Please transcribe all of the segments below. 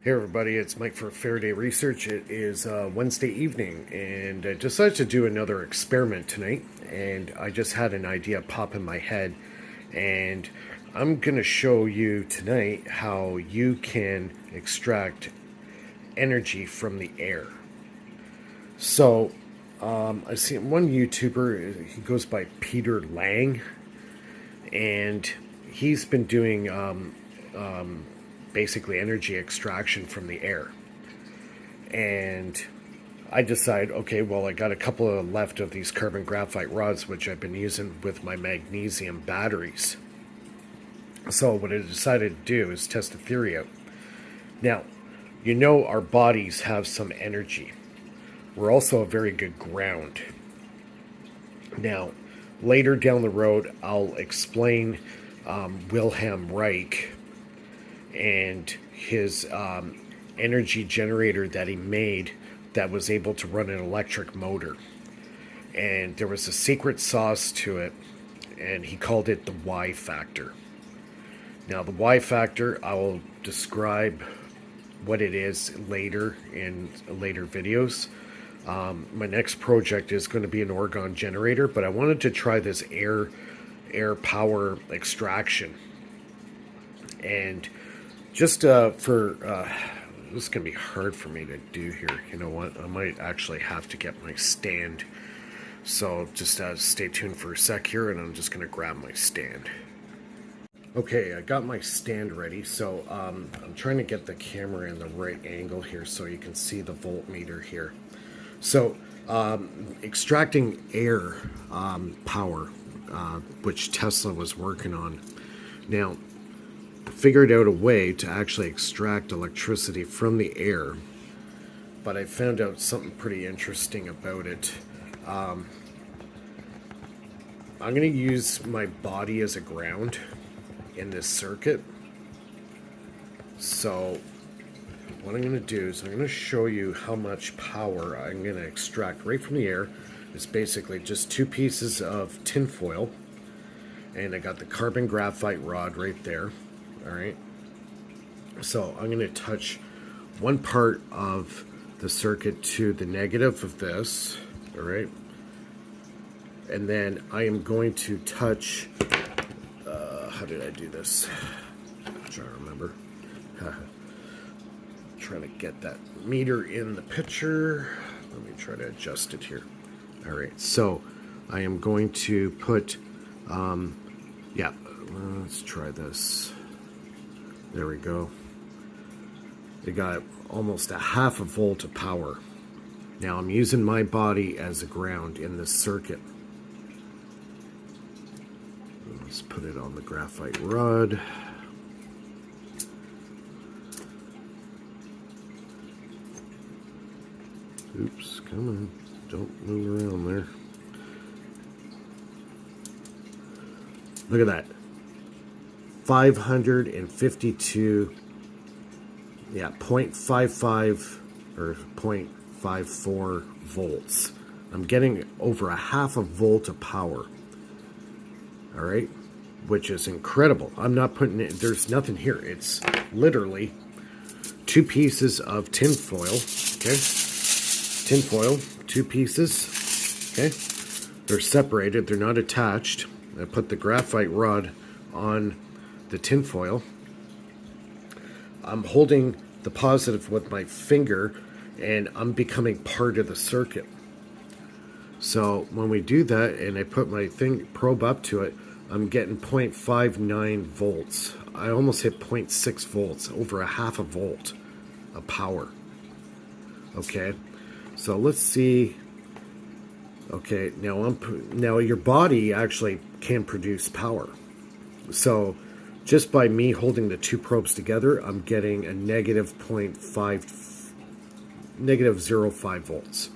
Hey everybody, it's Mike for Faraday Research. It is Wednesday evening, and I decided to do another experiment tonight. And I just had an idea pop in my head, and I'm going to show you tonight how you can extract energy from the air. So, I see one YouTuber. He goes by Peter Lang, and he's been doing basically energy extraction from the air. And I decide, okay, well, I got a couple of left of these carbon graphite rods, which I've been using with my magnesium batteries. So what I decided to do is test the theory out. Now, you know our bodies have some energy. We're also a very good ground. Now, later down the road, I'll explain Wilhelm Reich and his energy generator that he made that was able to run an electric motor. And there was a secret sauce to it, and he called it the Y factor. Now, the Y factor, I will describe what it is later in later videos. My next project is going to be an Orgon generator, but I wanted to try this air power extraction. And just for this is going to be hard for me to do here. You know what? I might actually have to get my stand. So just stay tuned for a sec here, and I'm just going to grab my stand. Okay, I got my stand ready. So I'm trying to get the camera in the right angle here so you can see the voltmeter here. So extracting air power, which Tesla was working on. Now, figured out a way to actually extract electricity from the air, but I found out something pretty interesting about it. I'm going to use my body as a ground in this circuit. So what I'm going to do is I'm going to show you how much power I'm going to extract right from the air. It's basically just two pieces of tin foil, and I got the carbon graphite rod right there. Alright, so I'm going to touch one part of the circuit to the negative of this, alright, and then I am going to touch, how did I do this? I'm trying to remember. Trying to get that meter in the picture. Let me try to adjust it here. Alright, so I am going to put, let's try this. There we go. They got almost a half a volt of power. Now I'm using my body as a ground in this circuit. Let's put it on the graphite rod. Oops, come on. Don't move around there. Look at that. 552, 0.55 or 0.54 volts. I'm getting over a half a volt of power. All right, which is incredible. I'm not putting it, there's nothing here. It's literally two pieces of tin foil. Okay, tin foil, two pieces. Okay, they're separated, they're not attached. I put the graphite rod on the tin foil. I'm holding the positive with my finger, and I'm becoming part of the circuit. So when we do that, and I put my probe up to it, I'm getting 0.59 volts. I almost hit 0.6 volts, over a half a volt of power. Okay, so let's see. Okay, now your body actually can produce power. So just by me holding the two probes together, I'm getting a negative 0.5 volts.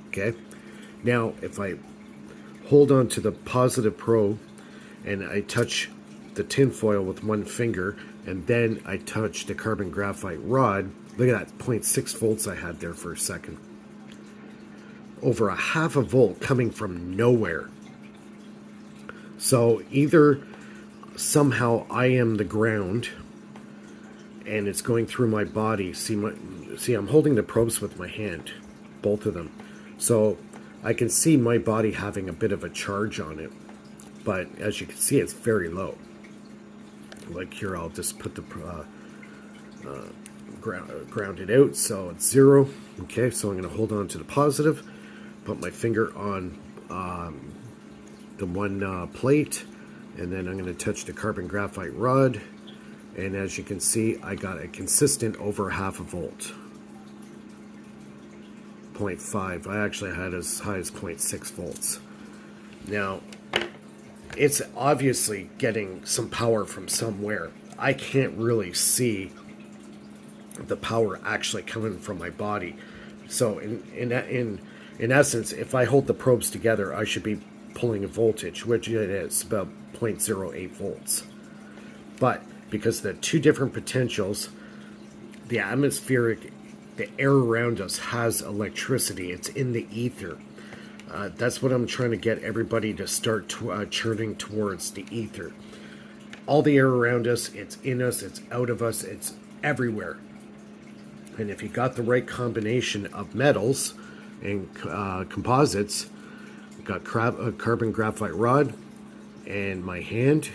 Okay, now if I hold on to the positive probe and I touch the tin foil with one finger, and then I touch the carbon graphite rod, look at that 0.6 volts I had there for a second. Over a half a volt coming from nowhere. So either somehow I am the ground and it's going through my body. See, I'm holding the probes with my hand, both of them, so I can see my body having a bit of a charge on it, but as you can see, it's very low. Like here, I'll just put the ground it out, so it's 0. Okay, so I'm going to hold on to the positive, put my finger on the one plate, and then I'm going to touch the carbon graphite rod, and as you can see, I got a consistent over half a volt. 0.5. I actually had as high as 0.6 volts. Now, it's obviously getting some power from somewhere. I can't really see the power actually coming from my body. So in essence, if I hold the probes together, I should be pulling a voltage, which it is about 0.08 volts. But because the two different potentials, the atmospheric, the air around us has electricity. It's in the ether. That's what I'm trying to get everybody to start churning towards, the ether. All the air around us, it's in us, it's out of us, it's everywhere. And if you got the right combination of metals and composites, got a carbon graphite rod and my hand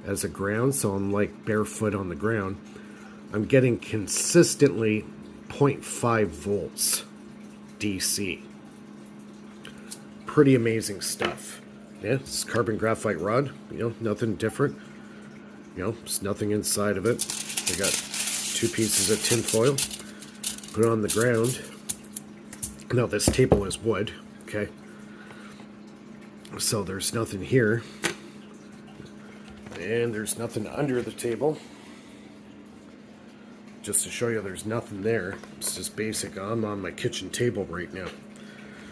as a ground, so I'm like barefoot on the ground, I'm getting consistently 0.5 volts DC. Pretty amazing stuff. Yeah, it's carbon graphite rod, you know, nothing different. You know, there's nothing inside of it. I got 2 pieces of tin foil. Put it on the ground. Now this table is wood, okay? So there's nothing here. And there's nothing under the table. Just to show you there's nothing there. It's just basic. I'm on my kitchen table right now.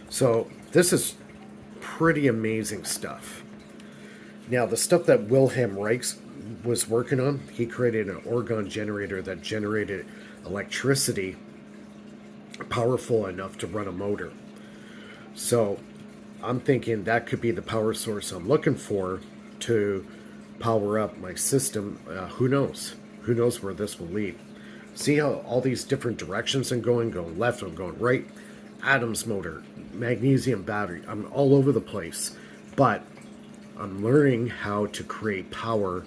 So this is pretty amazing stuff. Now the stuff that Wilhelm Reich was working on, he created an orgone generator that generated electricity powerful enough to run a motor. So I'm thinking that could be the power source I'm looking for to power up my system. Who knows? Who knows where this will lead? See how all these different directions I'm going left, I'm going right. Adams motor, magnesium battery, I'm all over the place. But I'm learning how to create power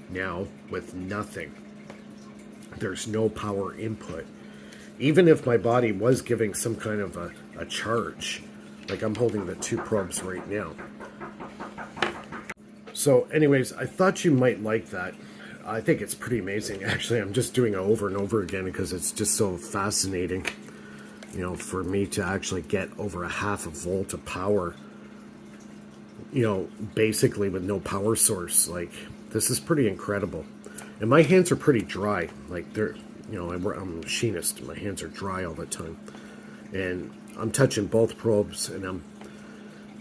now with nothing. There's no power input. Even if my body was giving some kind of a charge, like I'm holding the 2 probes right now. So anyways, I thought you might like that. I think it's pretty amazing. Actually, I'm just doing it over and over again because it's just so fascinating, you know, for me to actually get over a half a volt of power, you know, basically with no power source. Like, this is pretty incredible. And my hands are pretty dry. Like, they're, you know, I'm a machinist. My hands are dry all the time. And I'm touching both probes, and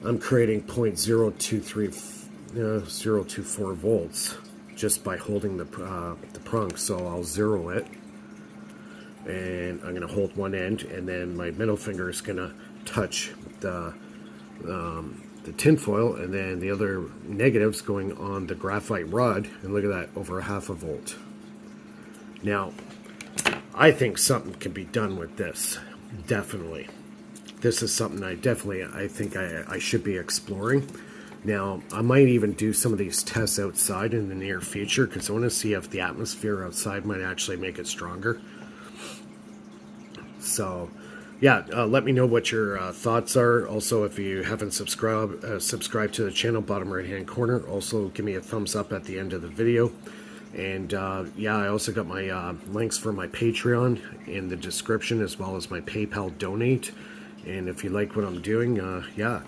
I'm creating 0.024 volts just by holding the prong. So I'll zero it, and I'm going to hold one end, and then my middle finger is going to touch the tin foil, and then the other negatives going on the graphite rod, and look at that, over a half a volt. Now, I think something can be done with this, definitely. This is something I think I should be exploring. Now, I might even do some of these tests outside in the near future, because I want to see if the atmosphere outside might actually make it stronger. So, yeah, let me know what your thoughts are. Also, if you haven't subscribed to the channel, bottom right hand corner. Also, give me a thumbs up at the end of the video. And yeah, I also got my links for my Patreon in the description, as well as my PayPal donate. And if you like what I'm doing, yeah,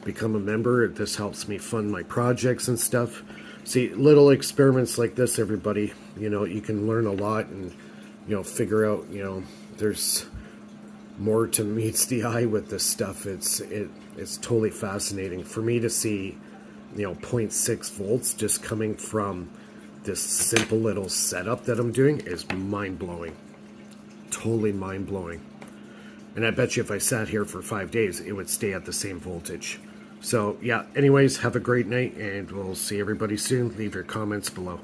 become a member. This helps me fund my projects and stuff. See, little experiments like this, everybody, you know, you can learn a lot and, you know, figure out, you know, there's more to meets the eye with this stuff. It's totally fascinating for me to see, you know, 0.6 volts just coming from this simple little setup that I'm doing is mind-blowing. Totally mind-blowing. And I bet you if I sat here for 5 days, it would stay at the same voltage. So, yeah, anyways, have a great night, and we'll see everybody soon. Leave your comments below.